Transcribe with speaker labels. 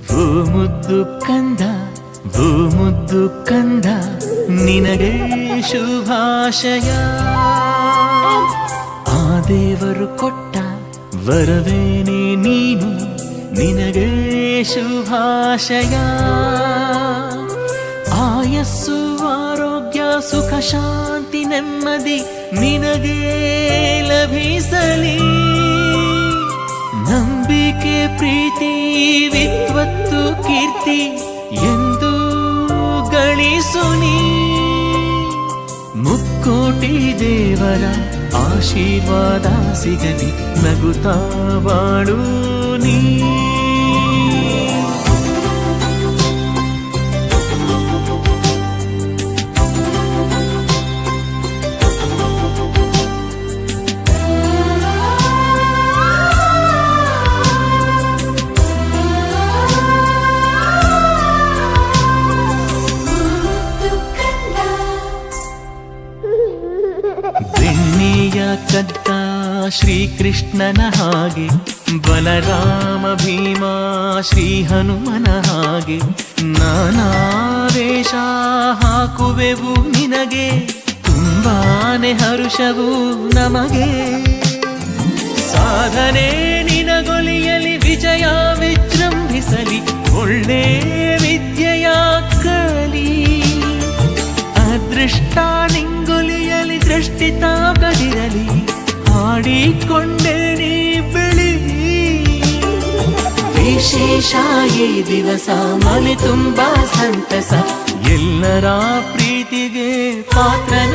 Speaker 1: ಭೂಮುದ್ದು ಕಂದ ಭೂಮುದ್ದು ಕಂದ ನಿನಗೆ ಶುಭಾಶಯ. ಆ ದೇವರು ಕೊಟ್ಟ ವರವೇನೆ ನೀನು, ನಿನಗೆ ಶುಭಾಶಯ. ಆಯಸ್ಸು ಆರೋಗ್ಯ ಸುಖ ಶಾಂತಿ ನೆಮ್ಮದಿ ನಿನಗೆ ಲಭಿಸಲಿ. ನಂಬಿಕೆ ಪ್ರೀತಿ ವಿದ್ವತ್ತು ಕೀರ್ತಿ ಎಂದು ಗಳಿಸುನಿ. ಮುಕ್ಕೋಟಿ ದೇವರ ಆಶೀರ್ವಾದ ಸಿಗಲಿ, ನಗುತ್ತಾ ಬಾಳು ನೀ. ಬೆಣ್ಣಿಯ ಕದ್ದ ಶ್ರೀಕೃಷ್ಣನ ಹಾಗೆ, ಬಲರಾಮ ಭೀಮ ಶ್ರೀ ಹನುಮನ ಹಾಗೆ ನಾನಾ ವೇಷ ಹಾಕುವೆವು ನಿನಗೆ, ತುಂಬಾನೆ ಹರುಷವು ನಮಗೆ. ಸಾಧನೆ ನಿನಗೊಲಿಯಲಿ, ವಿಜಯ ವಿಜೃಂಭಿಸಲಿ, ಒಳ್ಳೆ ವಿದ್ಯೆಯ ಕಲಿ. ಅದೃಷ್ಟ ನಿಂಗೊಲಿಯಲಿ, ದೃಷ್ಟಿ ತಾಗದಿರಲಿ, ಹಾಡಿಕೊಂಡೆ ನೀ ಬೆಳಿ. ವಿಶೇಷ ಈ ದಿವಸ ಮನೆ ತುಂಬಾ ಸಂತಸ, ಎಲ್ಲರ ಪ್ರೀತಿಗೆ ಪಾತ್ರನ